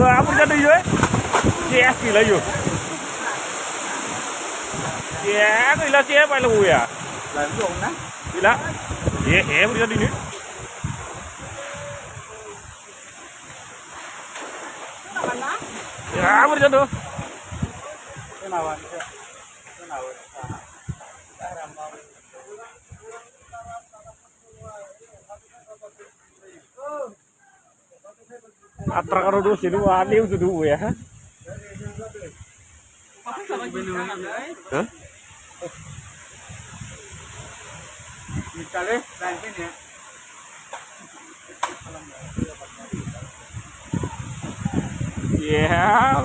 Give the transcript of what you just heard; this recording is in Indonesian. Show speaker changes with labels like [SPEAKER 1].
[SPEAKER 1] Apa jadi ya? Chia gì lấy rồi? Chia cái là chia phải là mùi à?
[SPEAKER 2] Là nó đó.
[SPEAKER 1] Đi lá. Chia em đi đi nữa. Ya, apa dia tuh?
[SPEAKER 2] Kenawan. Kenawan.
[SPEAKER 1] Atra karo do sinu wali udah dulu ya. Hah?
[SPEAKER 2] Misalnya, lain ini.
[SPEAKER 1] Ya.